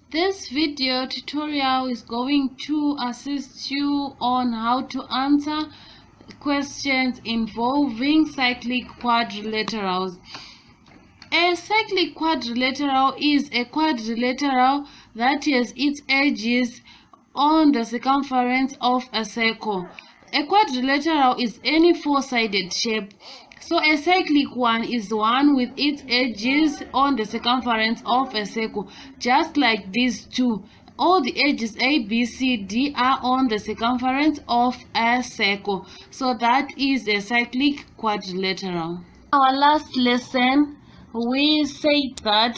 This video tutorial is going to assist you on how to answer questions involving cyclic quadrilaterals. A cyclic quadrilateral is a quadrilateral that has its edges on the circumference of a circle. A quadrilateral is any four-sided shape. So a cyclic one is one with its edges on the circumference of a circle, just like these two. All the edges A, B, C, D are on the circumference of a circle. So that is a cyclic quadrilateral. Our last lesson, we said that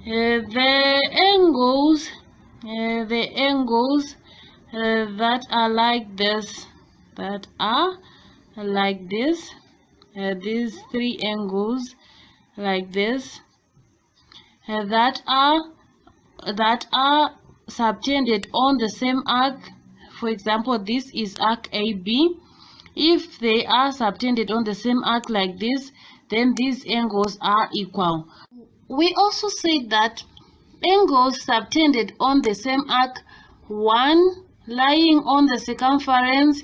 the angles that are like this, these three angles like this, that are subtended on the same arc. For example, this is arc AB. If they are subtended on the same arc like this, then these angles are equal. We also said that angles subtended on the same arc, one lying on the circumference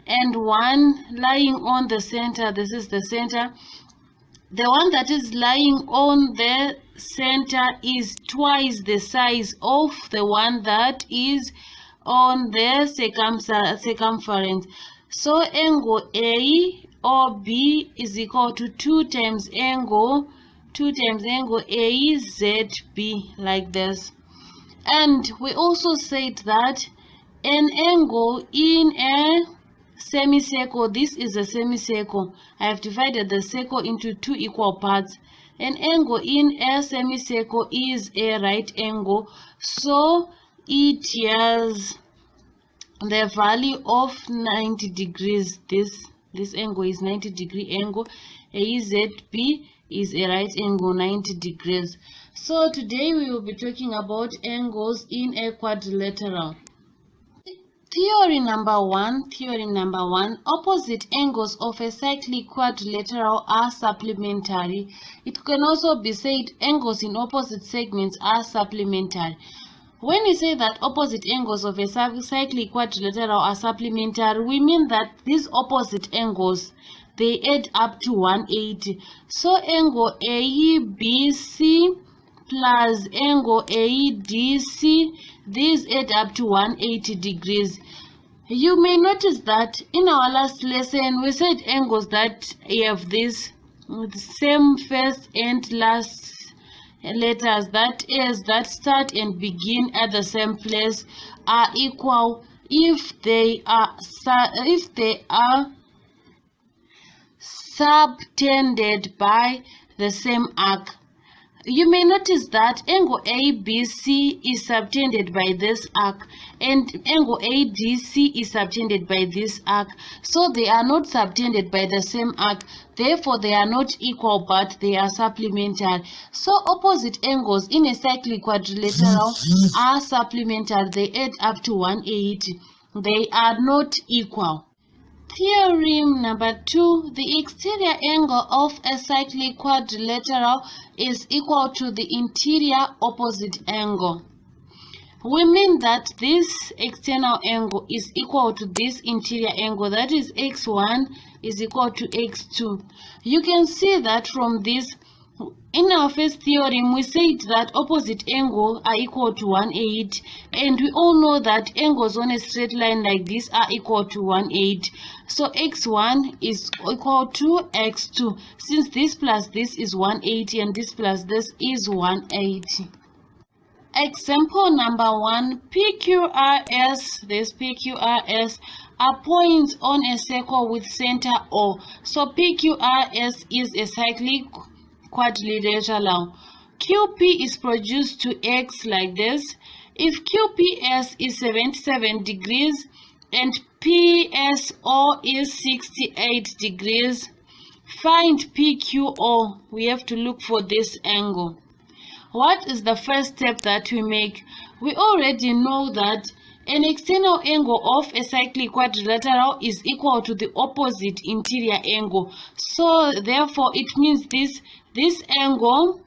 and one lying on the center. This is the center. The one that is lying on the center is twice the size of the one that is on the circumference. So angle A or B is equal to 2 times angle A ZB, like this. And we also said that an angle in a semicircle, this is a semicircle. I have divided the circle into two equal parts. An angle in a semicircle is a right angle, so it has the value of 90 degrees. This angle is 90-degree angle. AZB is a right angle 90 degrees. So today we will be talking about angles in a quadrilateral. Theory number one, opposite angles of a cyclic quadrilateral are supplementary. It can also be said angles in opposite segments are supplementary. When we say that opposite angles of a cyclic quadrilateral are supplementary, we mean that these opposite angles, they add up to 180. So angle ABC plus angle ADC, these add up to 180 degrees. You may notice that in our last lesson we said angles that have this same first and last letters, that is, that start and begin at the same place, are equal if they are subtended by the same arc. You may notice that angle ABC is subtended by this arc and angle ADC is subtended by this arc. So they are not subtended by the same arc. Therefore, they are not equal, but they are supplementary. So opposite angles in a cyclic quadrilateral are supplementary. They add up to 180. They are not equal. Theorem number 2, the exterior angle of a cyclic quadrilateral is equal to the interior opposite angle. We mean that this external angle is equal to this interior angle, that is x1 is equal to x2. You can see that from this. In our first theorem, we said that opposite angles are equal to 180, and we all know that angles on a straight line like this are equal to 180. So x1 is equal to x2, since this plus this is 180 and this plus this is 180. Example number 1, PQRS, this PQRS are points on a circle with center O. So PQRS is a cyclic quadrilateral. QP is produced to X like this. If QPS is 77 degrees and PSO is 68 degrees, find PQO. We have to look for this angle. What is the first step that we make? We already know that an external angle of a cyclic quadrilateral is equal to the opposite interior angle. So therefore it means this angle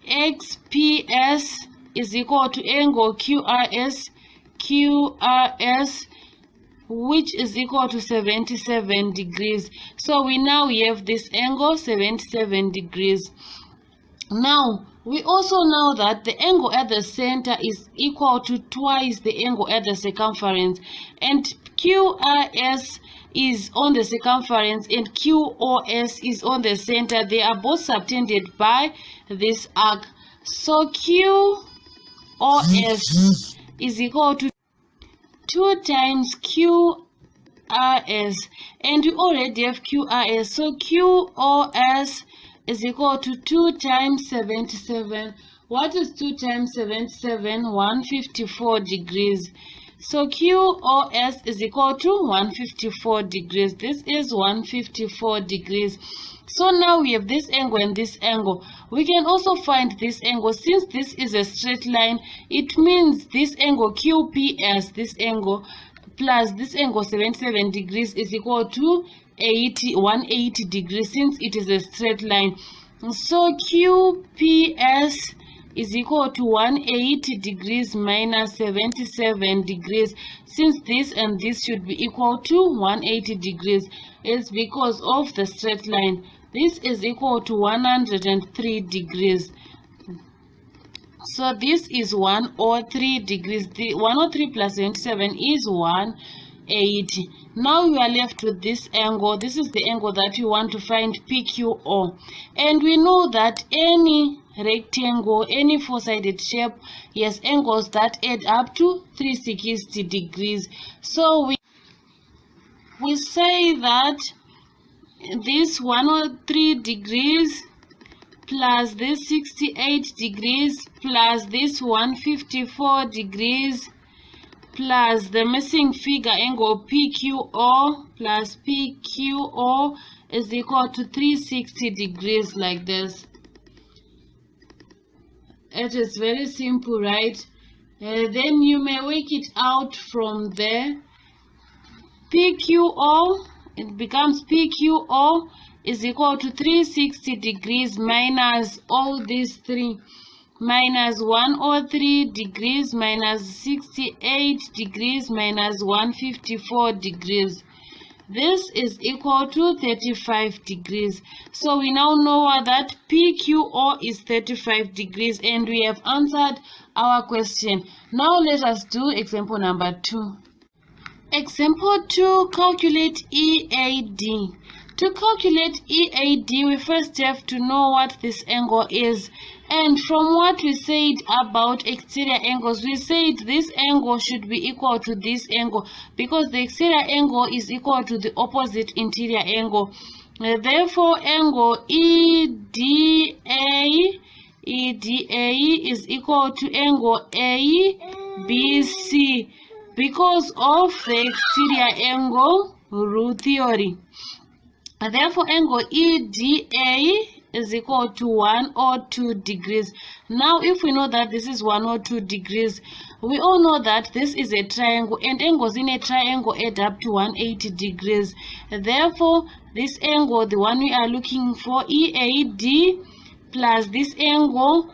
XPS is equal to angle QRS, which is equal to 77 degrees. So we now have this angle 77 degrees. Now we also know that the angle at the center is equal to twice the angle at the circumference, and QRS is on the circumference and QOS is on the center. They are both subtended by this arc. So QOS is equal to 2 times QRS, and we already have QRS. So QOS is equal to 2 times 77. What is 2 times 77? 154 degrees. So QOS is equal to 154 degrees. This is 154 degrees. So now we have this angle and this angle. We can also find this angle. Since this is a straight line, it means this angle QPS, this angle, plus this angle 77 degrees is equal to 180 degrees, since it is a straight line. So QPS is equal to 180 degrees minus 77 degrees. Since this and this should be equal to 180 degrees, it's because of the straight line. This is equal to 103 degrees. So this is 103 degrees. The 103 plus 77 is 180. Now we are left with this angle. This is the angle that we want to find, PQO. And we know that any rectangle, any four-sided shape, has angles that add up to 360 degrees. So we say that this 103 degrees plus this 68 degrees plus this 154 degrees plus the missing figure angle PQO plus PQO is equal to 360 degrees, like this. It is very simple, right? Then you may work it out from there. PQO, it becomes PQO is equal to 360 degrees minus all these three, minus 103 degrees minus 68 degrees minus 154 degrees. This is equal to 35 degrees. So we now know that PQO is 35 degrees, and we have answered our question. Now let us do example number 2. Example 2, calculate EAD. To calculate EAD, we first have to know what this angle is. And from what we said about exterior angles, we said this angle should be equal to this angle, because the exterior angle is equal to the opposite interior angle. Therefore, angle EDA is equal to angle ABC, because of the exterior angle rule theory. Therefore, angle EDA is equal to 102 degrees. Now, if we know that this is 102 degrees, we all know that this is a triangle, and angles in a triangle add up to 180 degrees. Therefore, this angle, the one we are looking for, EAD, plus this angle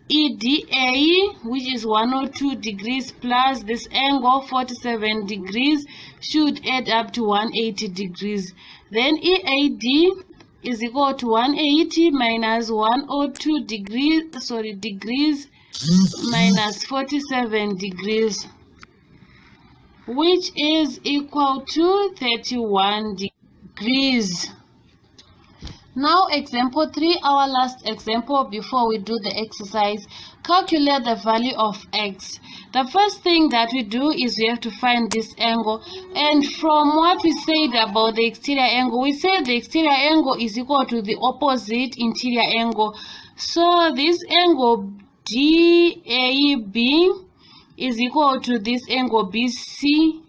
EDA, which is 102 degrees, plus this angle 47 degrees, should add up to 180 degrees. Then EAD is equal to 180 minus 102 degrees minus 47 degrees, which is equal to 31 degrees. Now example 3, our last example before we do the exercise. Calculate the value of x. The first thing that we do is we have to find this angle, and from what we said about the exterior angle, we said the exterior angle is equal to the opposite interior angle. So this angle DAB is equal to this angle BCE.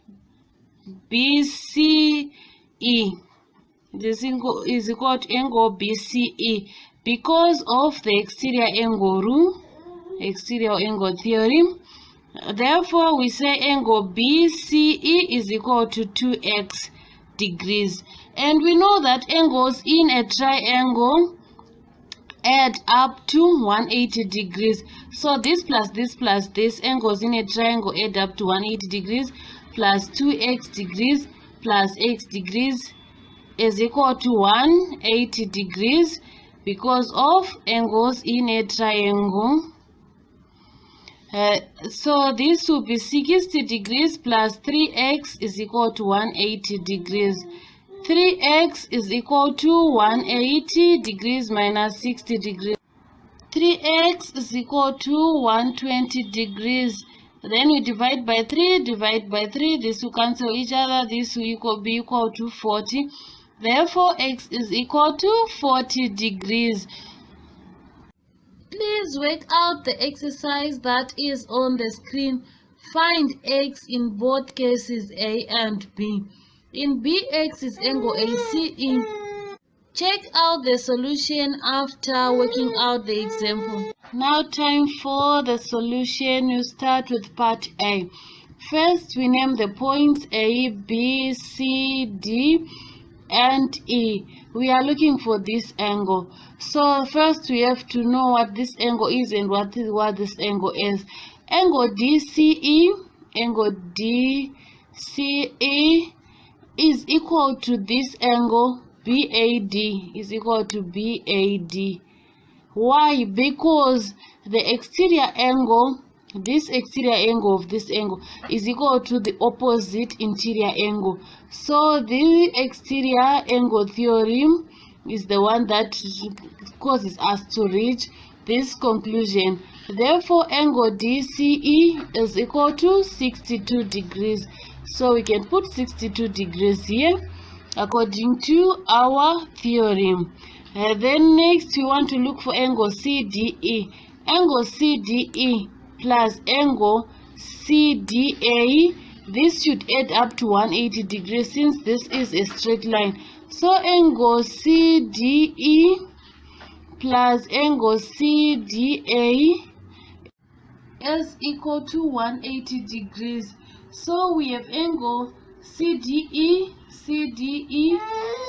This angle is equal to angle BCE because of the exterior angle rule, exterior angle theory. Therefore, we say angle BCE is equal to 2x degrees. And we know that angles in a triangle add up to 180 degrees. So this plus this angles in a triangle add up to 180 degrees, plus 2x degrees plus x degrees is equal to 180 degrees because of angles in a triangle. So this will be 60 degrees plus 3x is equal to 180 degrees. 3x is equal to 180 degrees minus 60 degrees. 3x is equal to 120 degrees. Then we divide by 3. This will cancel each other. This will be equal to 40. Therefore, x is equal to 40 degrees. Please work out the exercise that is on the screen. Find x in both cases A and B. In B, x is angle ACE. Check out the solution after working out the example. Now time for the solution. You start with part A. First, we name the points A, B, C, D, and E. We are looking for this angle. So first we have to know what this angle is and what this angle is. Angle DCE, angle DCE is equal to this angle BAD, is equal to BAD. Why? Because the exterior angle, this exterior angle of this angle is equal to the opposite interior angle. So the exterior angle theorem is the one that causes us to reach this conclusion. Therefore, angle DCE is equal to 62 degrees. So we can put 62 degrees here according to our theorem. Then next we want to look for angle CDE. Angle CDE plus angle CDA, this should add up to 180 degrees since this is a straight line. So angle CDE plus angle CDA is equal to 180 degrees. So we have angle CDE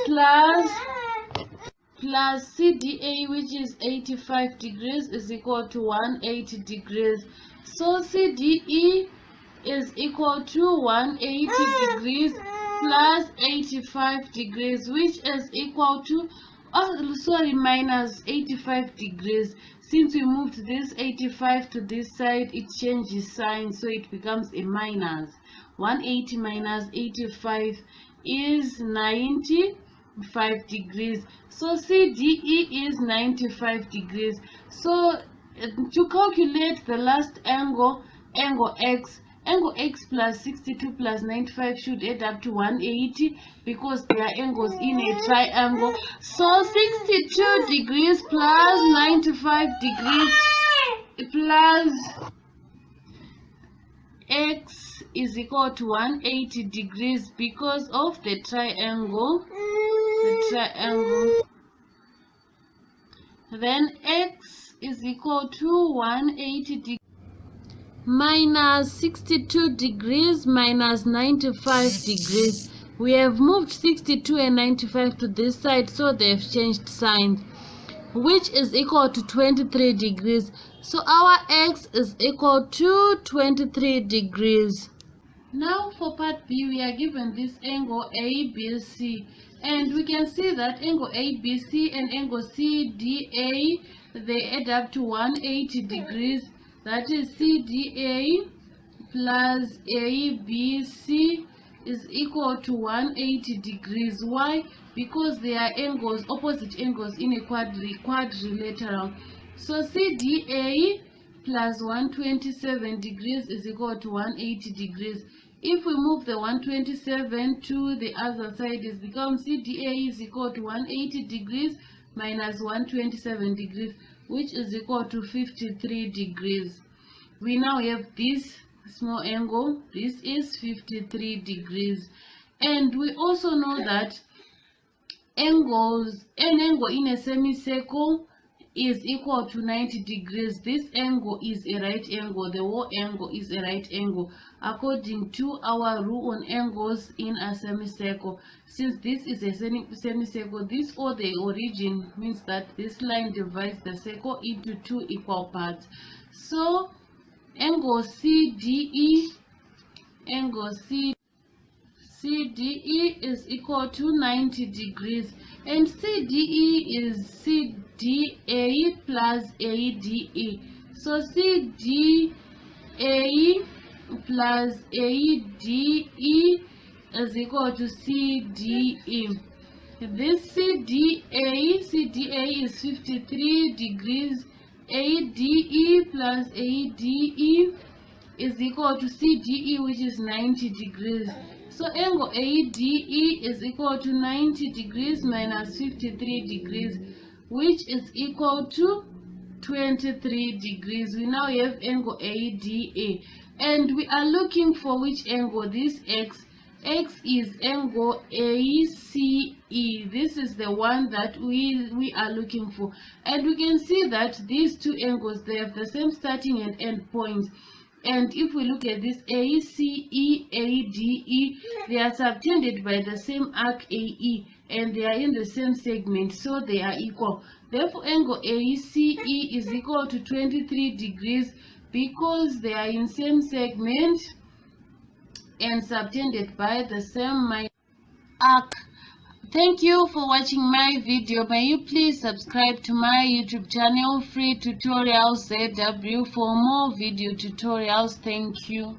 plus CDA, which is 85 degrees, is equal to 180 degrees. So CDE is equal to 180 degrees plus 85 degrees, which is equal to minus 85 degrees. Since we moved this 85 to this side, it changes sign, so it becomes a minus. 180 minus 85 is 95 degrees. So CDE is 95 degrees. So to calculate the last angle, angle x plus 62 plus 95 should add up to 180 because they are angles in a triangle. So 62 degrees plus 95 degrees plus x is equal to 180 degrees because of the triangle. Then x is equal to 180 degrees minus 62 degrees minus 95 degrees. We have moved 62 and 95 to this side, so they've changed signs, which is equal to 23 degrees. So our x is equal to 23 degrees. Now for part B, we are given this angle ABC, and we can see that angle ABC and angle CDA, they add up to 180 degrees. That is CDA plus ABC is equal to 180 degrees. Why? Because they are angles, opposite angles in a quadrilateral. So CDA plus 127 degrees is equal to 180 degrees. If we move the 127 to the other side, it becomes CDA is equal to 180 degrees minus 127 degrees, which is equal to 53 degrees. We now have this small angle. This is 53 degrees. And we also know that an angle in a semicircle is equal to 90 degrees. This angle is a right angle. The whole angle is a right angle according to our rule on angles in a semicircle. Since this is a semicircle, this or the origin means that this line divides the circle into two equal parts. So angle CDE is equal to 90 degrees, and CDE is CDA plus ADE. So CDA plus ADE is equal to CDE. This CDA is 53 degrees. ADE plus ADE is equal to CDE, which is 90 degrees. So angle ADE is equal to 90 degrees minus 53 degrees, which is equal to 23 degrees. We now have angle ADA, and we are looking for which angle? This X is angle ACE. This is the one that we are looking for, and we can see that these two angles, they have the same starting and end points. And if we look at this ACE, ADE, they are subtended by the same arc AE, and they are in the same segment, so they are equal. Therefore, angle ACE is equal to 23 degrees because they are in same segment and subtended by the same arc. Thank you for watching my video. May you please subscribe to my YouTube channel, Free Tutorials ZW, for more video tutorials. Thank you.